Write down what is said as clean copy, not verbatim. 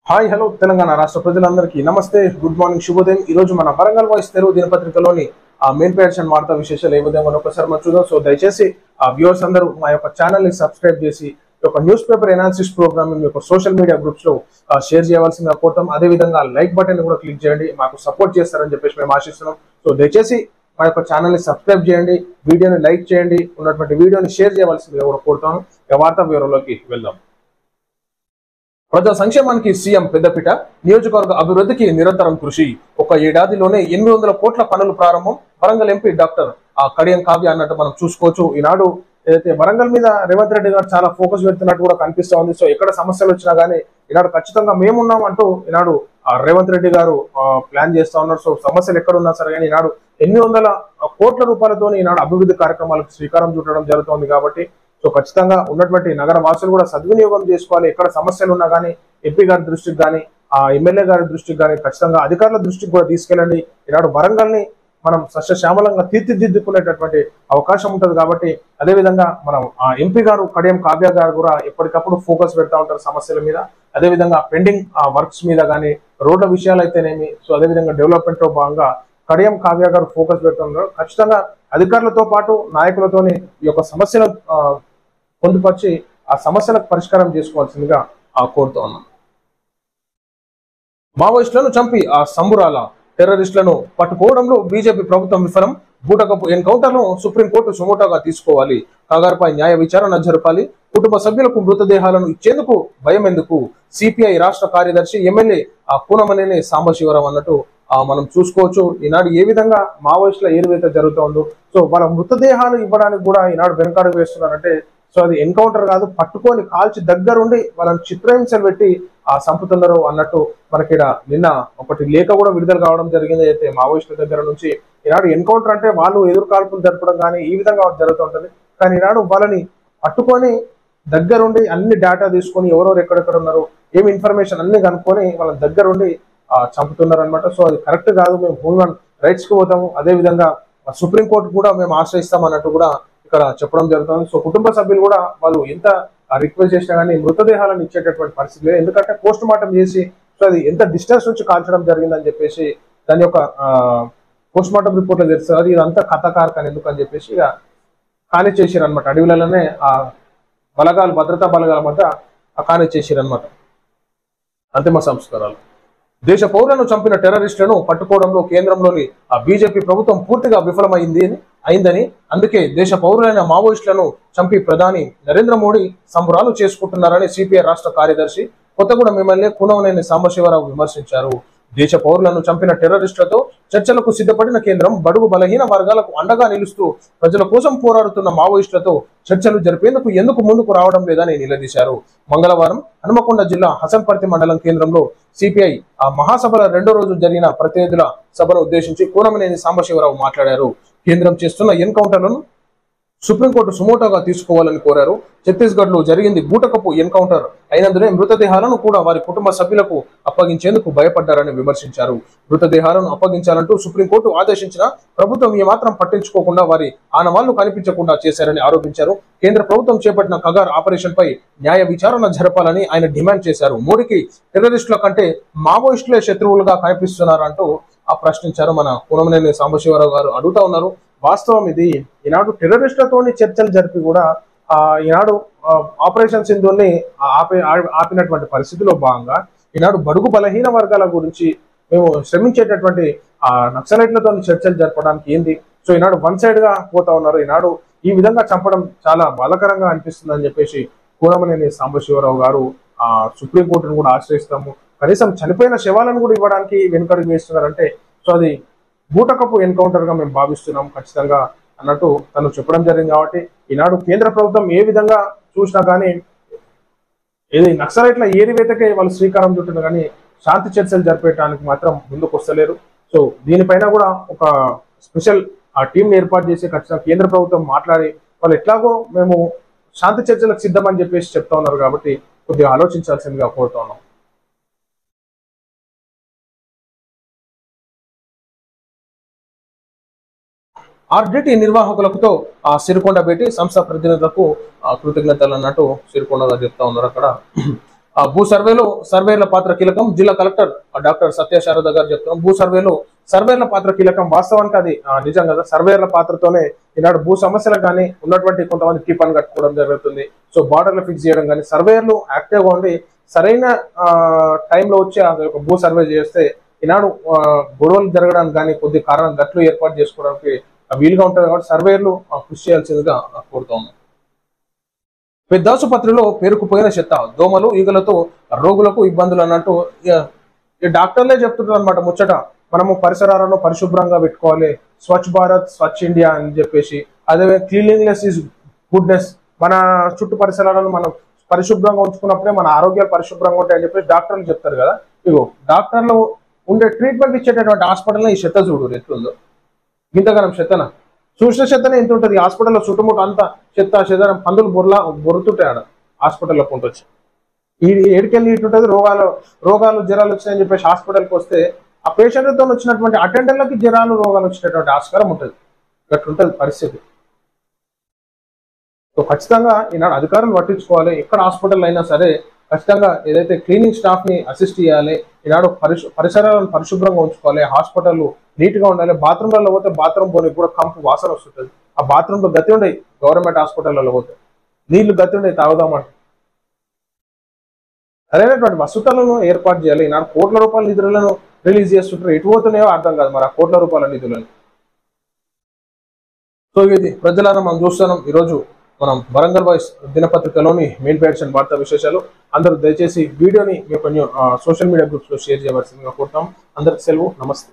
Hi hello Telangana రాష్ట్ర ప్రజలందరికీ నమస్తే, గుడ్ మార్నింగ్, శుభోదయం. ఈ రోజు మన వరంగల్ వాయిస్ తెలుగు దినపత్రికలోని మెయిన్ పేజ్ అండ్ వార్తా విశేషాలు ఏ విధంగా ఒకసారి మనం చూద్దాం. సో దయచేసి వ్యూవర్స్ అందరూ మా యొక్క ఛానల్ ని సబ్స్క్రైబ్ చేసి ఈ యొక్క న్యూస్ పేపర్ ఎనాలిసిస్ ప్రోగ్రామ్ మీ యొక్క సోషల్ మీడియా గ్రూప్స్ లో షేర్ చేయవలసిందిగా కోరుతాం. అదే విధంగా లైక్ బటన్ కూడా క్లిక్ చేయండి, మాకు సపోర్ట్ చేస్తారని చెప్పేసి మేము ఆశిస్తున్నాం. సో దయచేసి మా యొక్క ఛానల్ ని సబ్స్క్రైబ్ చేయండి, వీడియోని లైక్ చేయండి, ఉన్నటువంటి వీడియోని షేర్ చేయవలసిందిగా కూడా కోరుతాను. వార్తా వివరంలోకి వెళ్దాం. ప్రజా సంక్షేమానికి సీఎం పెద్దపీట, నియోజకవర్గ అభివృద్ధికి నిరంతరం కృషి. ఒక ఏడాదిలోనే 800 కోట్ల పనులు ప్రారంభం. వరంగల్ ఎంపీ డాక్టర్ కడియం కావ్య అన్నట్టు మనం చూసుకోవచ్చు. ఈనాడు ఏదైతే వరంగల్ మీద రేవంత్ రెడ్డి గారు చాలా ఫోకస్ పెడుతున్నట్టు కూడా కనిపిస్తా ఉంది. సో ఎక్కడ సమస్యలు వచ్చినా గానీ ఈనాడు ఖచ్చితంగా మేమున్నాం అంటూ ఈనాడు రేవంత్ రెడ్డి గారు ప్లాన్ చేస్తా ఉన్నారు. సో సమస్యలు ఎక్కడ ఉన్నా సరే కానీ ఈనాడు 800 కోట్ల రూపాయలతో ఈనాడు అభివృద్ధి కార్యక్రమాలకు శ్రీకారం చుట్టడం జరుగుతోంది. కాబట్టి సో ఖచ్చితంగా ఉన్నటువంటి నగర వాసులు కూడా సద్వినియోగం చేసుకోవాలి. ఎక్కడ సమస్యలు ఉన్నా కానీ ఎంపీ గారి దృష్టికి కానీ ఎమ్మెల్యే గారి దృష్టికి కానీ ఖచ్చితంగా అధికారుల దృష్టికి కూడా తీసుకెళ్ళండి. ఈనాడు వరంగల్ ని మనం సస్యశ్యామలంగా తీర్చిదిద్దుకునేటటువంటి అవకాశం ఉంటుంది. కాబట్టి అదేవిధంగా మనం ఎంపీ గారు కడియం కావ్య గారు కూడా ఎప్పటికప్పుడు ఫోకస్ పెడతా ఉంటారు సమస్యల మీద. అదేవిధంగా పెండింగ్ వర్క్స్ మీద కానీ రోడ్ల విషయాలు అయితేనేమి, సో అదేవిధంగా డెవలప్మెంట్ లో భాగంగా కడియం కావ్య గారు ఫోకస్ పెడుతున్నారు. ఖచ్చితంగా అధికారులతో పాటు నాయకులతోని ఈ యొక్క సమస్యను పొందుపరిచి ఆ సమస్యలకు పరిష్కారం చేసుకోవాల్సిందిగా కోరుతూ ఉన్నాం. మావోయిస్టులను చంపి సంబురాల టెర్రరిస్టులను పట్టుకోవడంలో బీజేపీ ప్రభుత్వం విఫలం. బూటకపు ఎన్కౌంటర్ను సుప్రీంకోర్టు సుమోటోగా తీసుకోవాలి. కాగారుపై న్యాయ విచారణ జరపాలి. కుటుంబ సభ్యులకు మృతదేహాలను ఇచ్చేందుకు భయం ఎందుకు? సిపిఐ రాష్ట్ర కార్యదర్శి ఎమ్మెల్యే కూనమనేని సాంబశివరావు అన్నట్టు మనం చూసుకోవచ్చు. ఈనాడు ఏ విధంగా మావోయిస్టుల ఏరువేత జరుగుతుందో, సో వాళ్ళ మృతదేహాలు ఇవ్వడానికి కూడా ఈనాడు వెనకాడుగు వేస్తున్నారంటే సో అది ఎన్కౌంటర్ కాదు, పట్టుకొని కాల్చి దగ్గరుండి వాళ్ళని చిత్రహింసలు పెట్టి చంపుతున్నారు అన్నట్టు మనకి నిన్న ఒకటి లేఖ కూడా విడుదల కావడం జరిగింది. అయితే మావోయిస్టుల దగ్గర నుంచి ఈనాడు ఎన్కౌంటర్ అంటే వాళ్ళు ఎదురు కాల్పులు జరపడం కానీ ఈ విధంగా జరుగుతుంటది. కానీ ఈనాడు వాళ్ళని పట్టుకొని దగ్గరుండి అన్ని డేటా తీసుకొని ఎవరెవరు ఎక్కడెక్కడ ఉన్నారు ఏమి ఇన్ఫర్మేషన్ అన్ని కనుక్కొని వాళ్ళ దగ్గరుండి చంపుతున్నారు అనమాట. సో అది కరెక్ట్ కాదు, మేము హ్యూమన్ రైట్స్ కి పోతాము, అదే విధంగా సుప్రీంకోర్టు కూడా మేము ఆశ్రయిస్తాం అన్నట్టు కూడా ఇక్కడ చెప్పడం జరుగుతుంది. సో కుటుంబ సభ్యులు కూడా వాళ్ళు ఎంత రిక్వెస్ట్ చేసినా కానీ మృతదేహాలను ఇచ్చేటటువంటి పరిస్థితి లేదు. ఎందుకంటే పోస్ట్ మార్టం చేసి సో అది ఎంత డిస్టెన్స్ నుంచి కాల్చడం జరిగిందని చెప్పేసి దాని యొక్క పోస్ట్ మార్టం రిపోర్ట్ లో తెలుస్తుంది. అది ఇదంతా కథకారకని ఎందుకని చెప్పేసి ఇక ఖాళీ చేసారు అనమాట. అడవిలలోనే బలగాలు భద్రతా బలగాల మధ్య ఖాళీ చేసారు అనమాట. అంతిమ సంస్కారాలు. దేశ పౌరులను చంపిన టెర్రరిస్టులను పట్టుకోవడంలో కేంద్రంలోని బీజేపీ ప్రభుత్వం పూర్తిగా విఫలమైందని అందుకే దేశ పౌరులైన మావోయిస్టులను చంపి ప్రధాని నరేంద్ర మోడీ సంబరాలు చేసుకుంటున్నారని సిపిఐ రాష్ట్ర కార్యదర్శి కొత్తగూడెం ఎమ్మెల్యే కూనమనేని సాంబశివరావు విమర్శించారు. దేశ పౌరులను చంపిన టెర్రరిస్టులతో చర్చలకు సిద్ధపడిన కేంద్రం బడుగు బలహీన వర్గాలకు అండగా నిలుస్తూ ప్రజల కోసం పోరాడుతున్న మావోయిస్టులతో చర్చలు జరిపేందుకు ఎందుకు ముందుకు రావడం లేదని నిలదీశారు. మంగళవారం హనుమకొండ జిల్లా హసన్పర్తి మండలం కేంద్రంలో సిపిఐ మహాసభల 2వ రోజు జరిగిన ప్రతినిధుల సభను ఉద్దేశించి కూనమనేని సాంబశివరావు మాట్లాడారు. కేంద్రం చేస్తున్న ఎన్కౌంటర్లను సుప్రీంకోర్టు సుమోటోగా తీసుకోవాలని కోరారు. ఛత్తీస్గఢ్ లో జరిగింది బూటకపు ఎన్కౌంటర్ అయినందునే మృతదేహాలను కూడా వారి కుటుంబ సభ్యులకు అప్పగించేందుకు భయపడ్డారని విమర్శించారు. మృతదేహాలను అప్పగించాలంటూ సుప్రీంకోర్టు ఆదేశించిన ప్రభుత్వం ఏమాత్రం పట్టించుకోకుండా వారి ఆనవాళ్లు కనిపించకుండా చేశారని ఆరోపించారు. కేంద్ర ప్రభుత్వం చేపట్టిన కగార్ ఆపరేషన్ పై న్యాయ విచారణ జరపాలని ఆయన డిమాండ్ చేశారు. మోడీకి టెర్రరిస్టుల కంటే మావోయిస్టులే శత్రువులుగా కనిపిస్తున్నారంటూ ప్రశ్నించారు. మన కూనమనేని సాంబశివరావు గారు అడుగుతా ఉన్నారు. వాస్తవం ఇది. ఈనాడు టెర్రరిస్టులతోని చర్చలు జరిపి కూడా ఈనాడు ఆపరేషన్ సింధూర్ని ఆపినటువంటి పరిస్థితిలో భాగంగా ఈనాడు బడుగు బలహీన వర్గాల గురించి మేము శ్రమించేటటువంటి నక్సలైట్లతో చర్చలు జరపడానికి ఏంది? సో ఈనాడు వన్ సైడ్ గా పోతా ఉన్నారు. ఈనాడు ఈ విధంగా చంపడం చాలా బాధాకరంగా అనిపిస్తుందని చెప్పేసి కూనమనేని సాంబశివరావు గారు సుప్రీంకోర్టును కూడా ఆశ్రయిస్తాము, కనీసం చనిపోయిన శవాలను కూడా ఇవ్వడానికి వెనుకడుగు వేస్తున్నారంటే సో అది బూటకపు ఎన్కౌంటర్ గా మేము భావిస్తున్నాం ఖచ్చితంగా అన్నట్టు తను చెప్పడం జరిగింది. కాబట్టి ఈనాడు కేంద్ర ప్రభుత్వం ఏ విధంగా చూసినా కానీ ఏది నక్సలైట్ల ఏరివేతకే వాళ్ళు శ్రీకారం చుట్టిన కానీ శాంతి చర్చలు జరిపేయడానికి మాత్రం ముందుకు వస్తలేరు. సో దీనిపైన కూడా ఒక స్పెషల్ టీం ఏర్పాటు చేసి ఖచ్చితంగా కేంద్ర ప్రభుత్వం మాట్లాడి వాళ్ళు ఎట్లాగో మేము శాంతి చర్చలకు సిద్ధమని చెప్పేసి చెప్తా ఉన్నారు. కాబట్టి కొద్దిగా ఆలోచించాల్సిందిగా కోరుతా ఉన్నాం. ఆర్డిటి నిర్వాహకులతో సిరికొండ భేటీ, సంస్థ ప్రతినిధులకు కృతజ్ఞతలు అన్నట్టు సిరికొండ గారు చెప్తా ఉన్నారు. అక్కడ భూ సర్వేల పాత్ర కీలకం. జిల్లా కలెక్టర్ డాక్టర్ సత్యశారద గారు చెప్తున్నాం. సర్వేల పాత్ర కీలకం. వాస్తవానికి అది నిజం కదా. సర్వేల పాత్రతోనే ఈనాడు భూ సమస్యలకు కానీ ఉన్నటువంటి కొంతమంది టీపన్ కట్టుకోవడం జరుగుతుంది. సో బార్డర్లు ఫిక్స్ చేయడం కానీ సర్వేలు యాక్టివ్ గా ఉండి సరైన టైంలో వచ్చి ఆ యొక్క భూ సర్వే చేస్తే ఈనాడు గొడవలు జరగడానికి కానీ కొద్ది కారణం గట్లు ఏర్పాటు చేసుకోవడానికి వీలుగా ఉంటుంది. కాబట్టి సర్వేలు కృషి చేయాల్సిందిగా కోరుతా ఉన్నాం. పెద్దాసుపత్రిలో పేరుకుపోయిన చెత్త, దోమలు ఈగలతో రోగులకు ఇబ్బందులు అన్నట్టు ఈ డాక్టర్లే చెప్తుంటారు అనమాట ముచ్చట. మనము పరిసరాలను పరిశుభ్రంగా పెట్టుకోవాలి, స్వచ్ఛ భారత్ స్వచ్ఛ ఇండియా అని చెప్పేసి. అదే క్లీన్లీనెస్ ఈజ్ గుడ్నెస్. మన చుట్టూ పరిసరాలను మనం పరిశుభ్రంగా ఉంచుకున్నప్పుడే మన ఆరోగ్యాలు పరిశుభ్రంగా ఉంటాయని చెప్పేసి డాక్టర్లు చెప్తారు కదా. ఇగో డాక్టర్లు ఉండే ట్రీట్మెంట్ ఇచ్చేటటువంటి హాస్పిటల్లో ఈ చెత్త చూడు ఎట్లుందో. ఇంతగానం చెత్తన చూసిన చెత్తనే ఎంత ఉంటుంది హాస్పిటల్లో. చుట్టుముట్టు అంతా చెత్త చెదరం పందులు బొరుతుంటాయి ఆడ హాస్పిటల్లో పొంటొచ్చి. ఈ ఏడికెళ్ళి ఇటుంటది. రోగాలు జ్వరాలు వచ్చినాయని చెప్పేసి హాస్పిటల్కి వస్తే ఆ పేషెంట్తో వచ్చినటువంటి అటెండర్లకి జ్వరాలు రోగాలు వచ్చేటటువంటి ఆస్కారం ఉంటుంది. అట్లుంటది పరిస్థితి. సో ఖచ్చితంగా ఈనాడు అధికారులు పట్టించుకోవాలి. ఎక్కడ హాస్పిటల్ అయినా సరే ఖచ్చితంగా ఏదైతే క్లీనింగ్ స్టాఫ్ ని అసిస్ట్ చేయాలి. ఈనాడు పరిసరాలను పరిశుభ్రంగా ఉంచుకోవాలి. హాస్పిటల్ నీట్ గా ఉండాలి. బాత్రూమ్లలో పోతే బాత్రూమ్ పోనీ కూడా కంపు వాసన వస్తుంటుంది. ఆ బాత్రూమ్ లో గతి ఉండయి. గవర్నమెంట్ హాస్పిటల్లో పోతే నీళ్లు గతి ఉండయి తాగుదామంటే. సరైనటువంటి వసతులను ఏర్పాటు చేయాలి. ఈనాడు కోట్ల రూపాయల నిధులను రిలీజ్ చేస్తుంటారు. ఎటు పోతున్నాయో అర్థం కాదు మరి ఆ కోట్ల రూపాయల నిధులను. సో ఇది ప్రజలను మనం చూస్తున్నాం. ఈరోజు మనం వరంగల్ వాయిస్ దినపత్రికలోని మెయిన్ పేజ్ అండ్ వార్తా విశేషాలు. అందరూ దయచేసి వీడియోని మీ యొక్క సోషల్ మీడియా గ్రూప్స్ లో షేర్ చేయవలసిందిగా కోరుతాం. అందరికి సెలవు. నమస్తే.